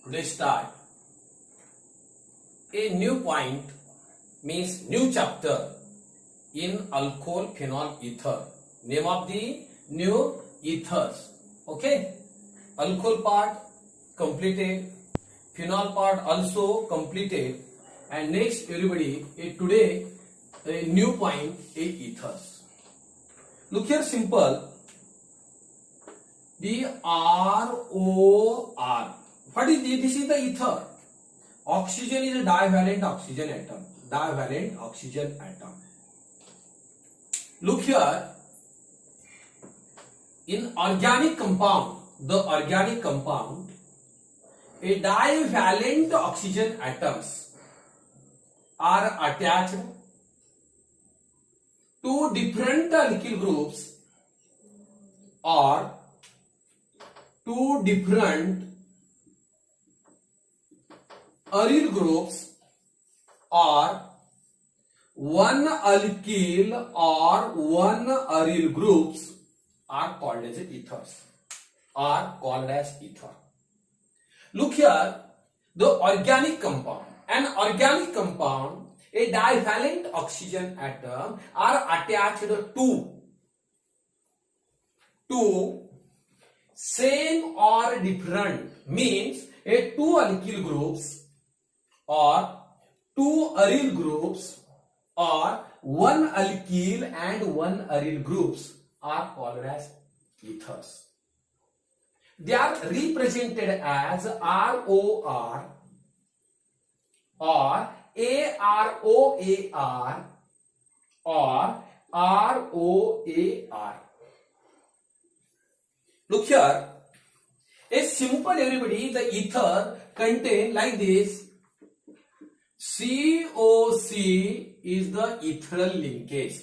Today start a new point means new chapter in alcohol phenol ether. Name of the new ethers. Okay, alcohol part completed, phenol part also completed, and next everybody today a new point a ethers. Look here, simple. The ROR. What is this? This is the ether. Oxygen is a divalent oxygen atom. Divalent oxygen atom. Look here. In organic compound, the organic compound, a divalent oxygen atoms are attached to different alkyl groups or two different aryl groups or one alkyl or one aryl groups are called as ethers. Are called as ether. Look here, the organic compound. An organic compound, a divalent oxygen atom are attached to same or different, means a two alkyl groups or two aryl groups or one alkyl and one aryl groups are called as ethers. They are represented as ROR or AROAR or ROAR. Look here, a simple everybody, the ether contain like this. COC is the ethereal linkage.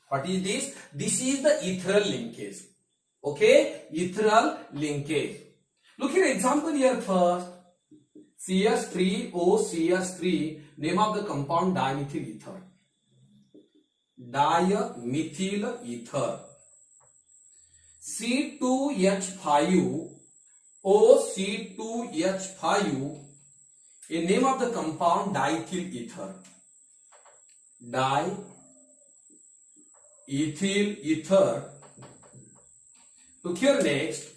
What is this? This is the ethereal linkage. Okay, ethereal linkage. Look here, example here first. CH3OCH3, name of the compound dimethyl ether. Dimethyl ether. C2H5OC2H5, a name of the compound diethyl ether. Diethyl ether. Look here next,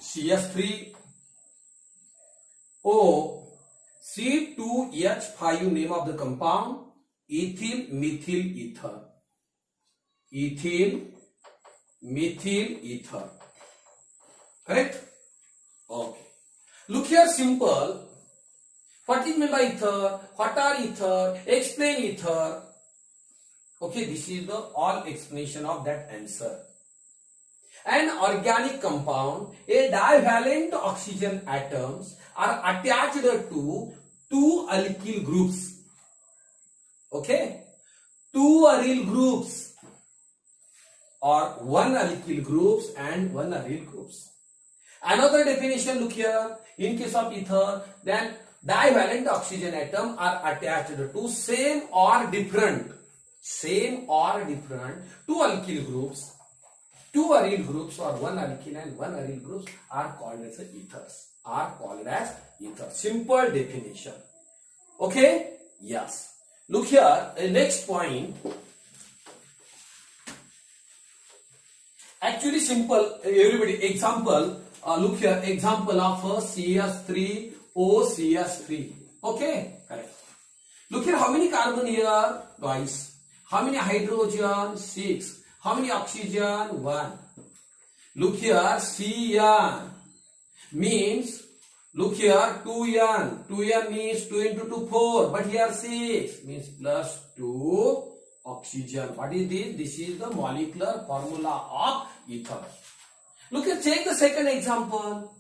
CH3O C2H5, name of the compound ethyl methyl ether. Ethyl methyl ether. Correct? Okay. Look here, simple. What is meant by ether? What are ether? Explain ether. Okay, this is the all explanation of that answer. An organic compound, a divalent oxygen atoms are attached to two alkyl groups. Okay, two aryl groups or one alkyl groups and one aryl groups. Another definition, look here, in case of ether, then divalent oxygen atom are attached to same or different two alkyl groups, two aryl groups or one alkyl and one aryl groups are called as ethers. Are called as ethers. Simple definition. Okay? Yes. Look here, next point. Actually simple, everybody, example, look here, example of CH3OCH3. Okay? Correct. Look here, how many carbon here? Twice. How many hydrogen? 6. How many oxygen? 1. Look here, Cn means, look here, 2n. 2n means 2 into 2, 4. But here 6 means plus 2 oxygen. What is this? This is the molecular formula of ether. Look here, check the second example.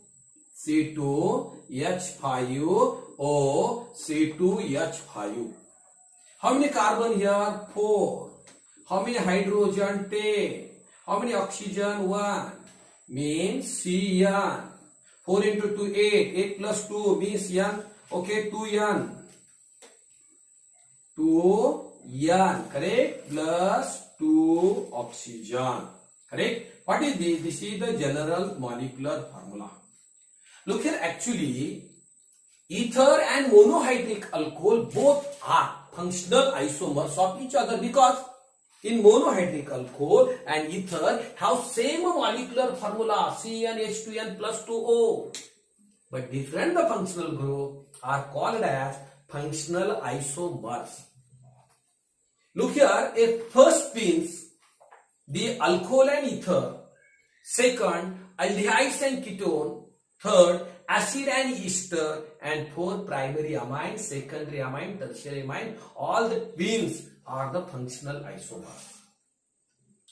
C2H5O C2H5. How many carbon here? 4. How many hydrogen? 10. How many oxygen? 1. Means Cn. 4 into 2, 8. 8 plus 2 means N. Okay, 2N. 2N. Correct? Plus 2 oxygen. Correct? What is this? This is the general molecular formula. Look here, actually, ether and monohydric alcohol both are functional isomers of each other because in monohydric alcohol and ether have same molecular formula CnH2n plus 2O, but different the functional group are called as functional isomers. Look here, a first means the alcohol and ether, second aldehydes and ketone, third acid and ester, and fourth primary amine, secondary amine, tertiary amine. All the twins are the functional isomers.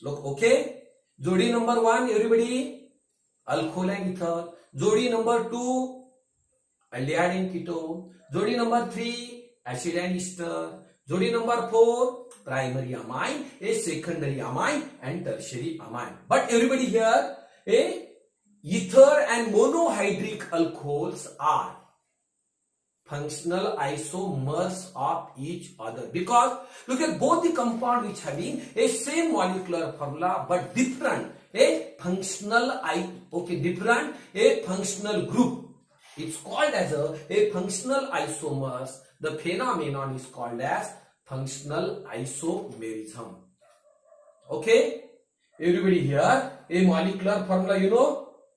Look, okay. Jodi number 1, everybody, alcohol and ether. Jodi number 2, aldehyde and ketone. Jodi number 3, acid and ester. Jodi number 4, primary amine, a secondary amine, and tertiary amine. But everybody here, ether and monohydric alcohols are functional isomers of each other because look at both the compound which having a same molecular formula but different functional group. It's called as a functional isomers. The phenomenon is called as functional isomerism. Okay, everybody here, a molecular formula,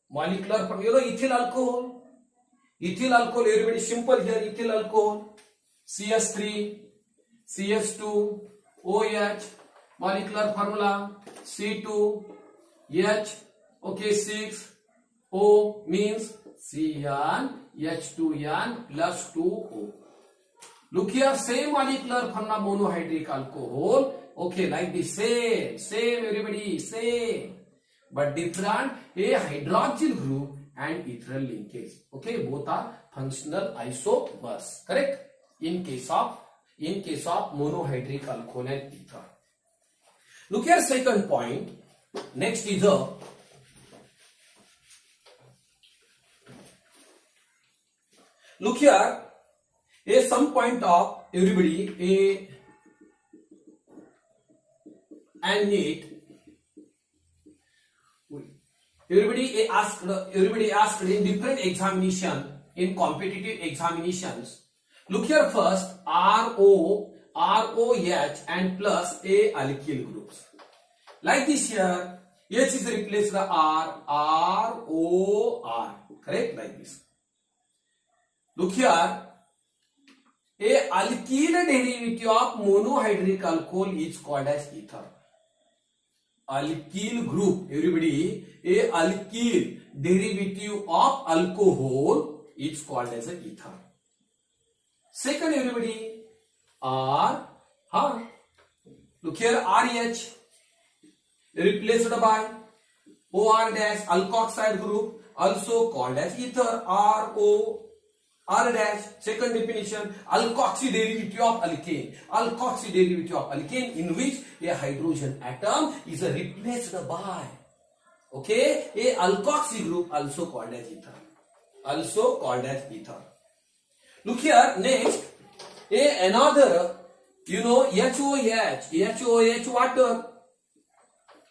molecular formula, ethyl alcohol. Ethyl alcohol, everybody simple here, ethyl alcohol, CS3, CS2, OH, molecular formula, C2, H, okay, 6, O means Cn, H2n plus 2O. Look here, same molecular formula, monohydric alcohol, okay, like the same everybody, same, but different, a hydroxyl group and ethereal linkage. Okay, both are functional isomers, correct? In case of monohydric alcohol and ether. Look here, second point. Next is look here, some point of everybody and need. Everybody asked in different examination, in competitive examinations. Look here first, RO, ROH and plus A alkyl groups. Like this here, H is replaced by R, ROR, correct? Like this. Look here, a alkyl derivative of monohydric alcohol is called as ether. Alkyl group, everybody, a alkyl derivative of alcohol is called as an ether. Second, everybody, look here, RH replaced by OR dash alkoxide group, also called as ether. R dash, second definition, alkoxy derivative of alkane. Alkoxy derivative of alkane in which a hydrogen atom is replaced by, okay, a alkoxy group, also called as ether. Also called as ether. Look here, next, another, HOH water.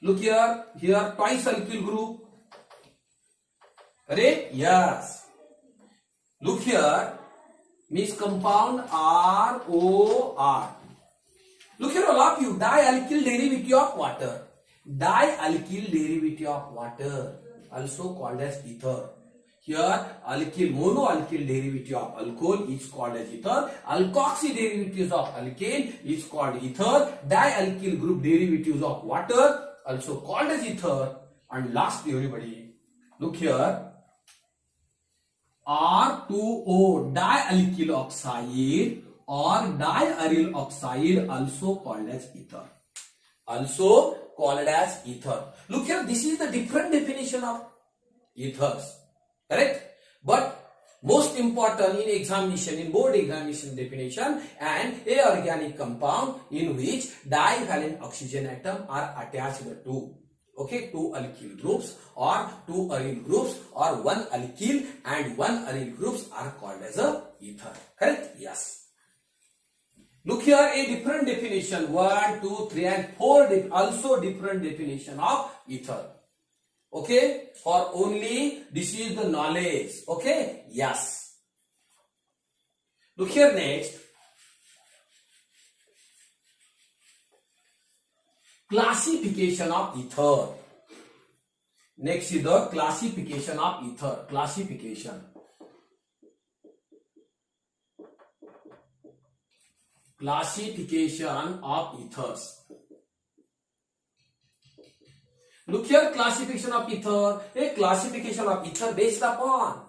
Look here, twice alkyl group. Correct? Yes. Look here, means compound ROR. Look here, all of you, dialkyl derivative of water. Dialkyl derivative of water, also called as ether. Here, alkyl, monoalkyl derivative of alcohol is called as ether. Alkoxy derivatives of alkane is called ether. Dialkyl group derivatives of water, also called as ether. And last, everybody, look here, R2O, dialkyl oxide or diaryl oxide, also called as ether. Also called as ether. Look here, this is the different definition of ethers. Correct? But most important in examination, in board examination definition, and a organic compound in which divalent oxygen atom are attached to, okay, two alkyl groups or two aryl groups or one alkyl and one aryl groups are called as a ether. Correct? Yes. Look here, a different definition, 1, 2, 3 and 4, also different definition of ether. Okay, for only this is the knowledge. Okay, yes. Look here next. Classification of ether. Next is the classification of ether. Classification. Classification of ethers. Look here, classification of ether. A classification of ether based upon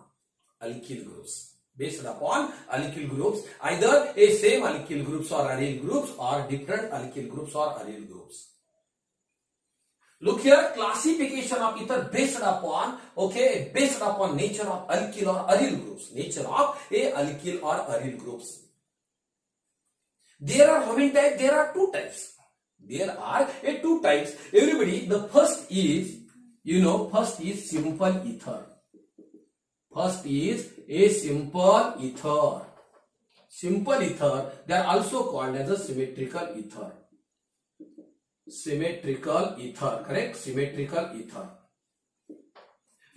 alkyl groups. Based upon alkyl groups. Either a same alkyl groups or aryl groups, or different alkyl groups or aryl groups. Look here, classification of ether based upon, okay, based upon nature of alkyl or aryl groups. Nature of a alkyl or aryl groups. There are how many types? There are two types. There are two types. Everybody, the first is, first is simple ether. First is a simple ether. Simple ether, they are also called as a symmetrical ether. Symmetrical ether, correct? Symmetrical ether.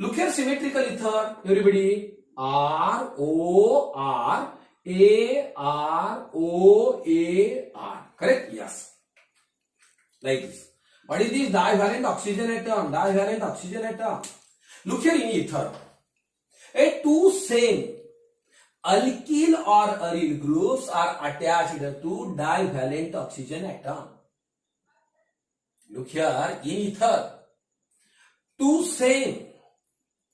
Look here, symmetrical ether, everybody. R-O-R A-R-O-A-R. Correct? Yes. Like this. What is this? Divalent oxygen atom. Divalent oxygen atom. Look here in ether. A two same alkyl or aryl groups are attached to divalent oxygen atom. Look here in ether. Two same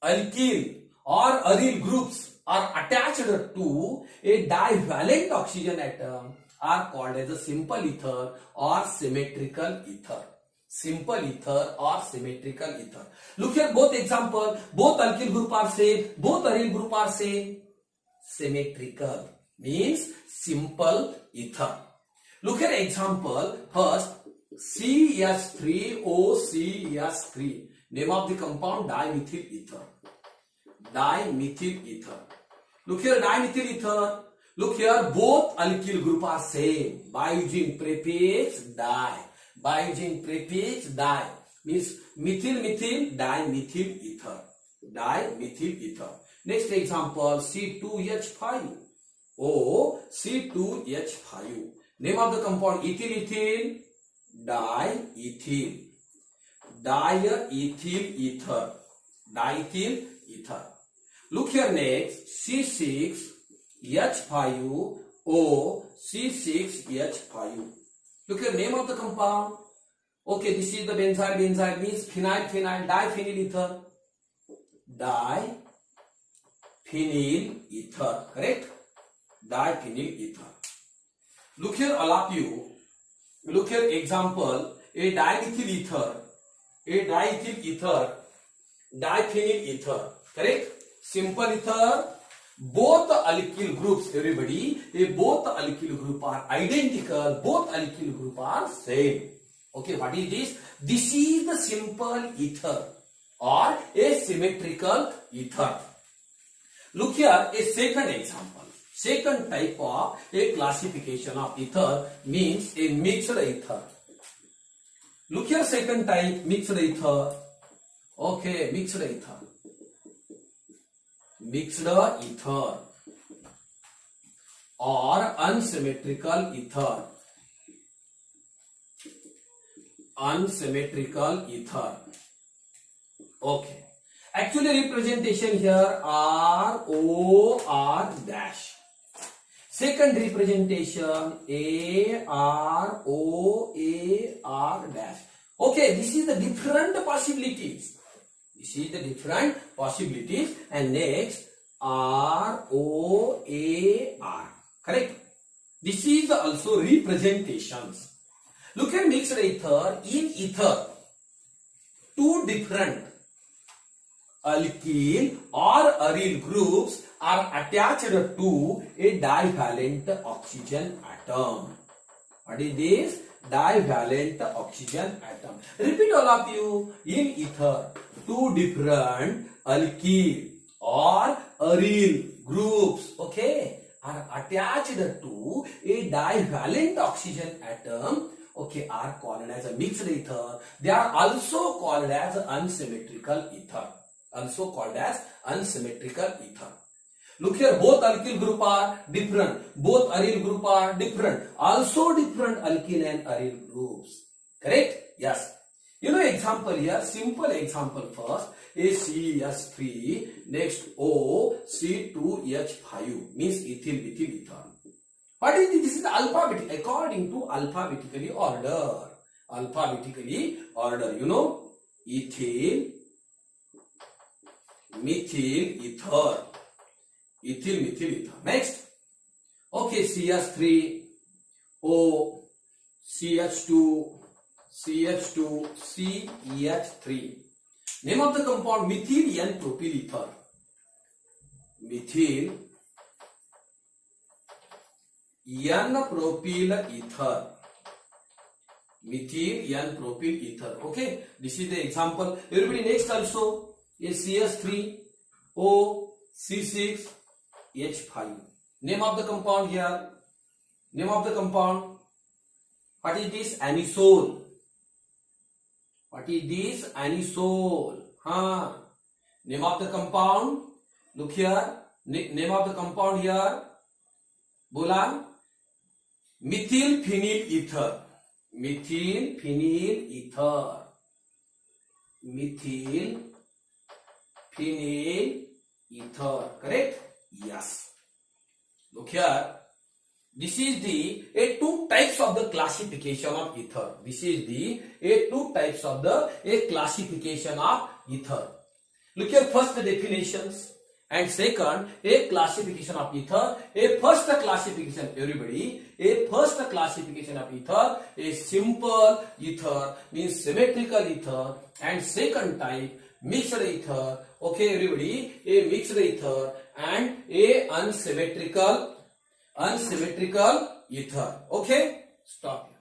alkyl or aryl groups are attached to a divalent oxygen atom are called as a simple ether or symmetrical ether. Simple ether or symmetrical ether. Look here, both example, both alkyl group are same, both aryl group are same. Symmetrical means simple ether. Look here example, first CS3OCS3. Name of the compound dimethyl ether. Dimethyl ether. Look here, dimethyl ether. Look here, both alkyl group are same. By using prefix di. By using prefix di means methyl methyl dimethyl ether. Dimethyl ether. Next example, C2H5. O C2H5. Name of the compound ethyl ethyl. Diethyl. Diethyl ether. Diethyl ether. Look here next, C6H5O C6H5. Look here, name of the compound. Okay, this is the benzyl. Benzyl means phenyl, phenyl, diphenyl ether. Diphenyl ether, correct? Diphenyl ether. Look here, all of you. Look here, example, a dimethyl ether. A diethyl ether. Diphenyl ether, correct? Simple ether. Both alkyl groups, everybody, both alkyl group are identical, both alkyl group are same. Okay, what is this? This is the simple ether or a symmetrical ether. Look here, a second example. Second type of a classification of ether means a mixed ether. Look here, second type, mixed ether. Okay, mixed ether. Mixed ether or unsymmetrical ether. Unsymmetrical ether. Okay. Actually representation here R-O-R dash. Second representation A-R-O-A-R dash. Okay, this is the different possibilities. This is the different possibilities. And next R-O-A-R. Correct? This is also representations. Look at mixed ether. In ether, two different alkyl or aryl groups are attached to a divalent oxygen atom. What is this? Divalent oxygen atom. Repeat all of you. In ether, two different alkyl or aryl groups, okay, are attached to a divalent oxygen atom, okay, are called as a mixed ether. They are also called as unsymmetrical ether. Also called as unsymmetrical ether. Look here, both alkyl group are different. Both aryl group are different. Also different alkene and aryl groups. Correct? Yes. You know example here, simple example first. ACS3, next O, C2H5 means ethyl, methyl, ether. What is this? This is alphabetic, according to alphabetically order. Alphabetically order. You know, ethyl, methyl, ether. Ethyl, methyl, ether. Next. Okay, CS3, O, CH2, CH2, CH3. Name of the compound methyl N-propyl ether. Methyl N-propyl ether. Methyl N-propyl ether. Okay, this is the example. Everybody, next also is CS3, O, C6, H5. Name of the compound here. Name of the compound. What is this? Anisole. What is this? Anisole. Name of the compound. Look here. Name of the compound here. Bola. Methyl phenyl ether. Methyl phenyl ether. Methyl phenyl ether. Correct? Yes. Look here. This is the two types of the classification of ether. This is the two types of the classification of ether. Look here, first the definitions and second a classification of ether. A first classification, everybody. A first classification of ether, a simple ether means symmetrical ether, and second type mixed ether. Okay, everybody, a mixed ether and a unsymmetrical ether. Okay, stop here.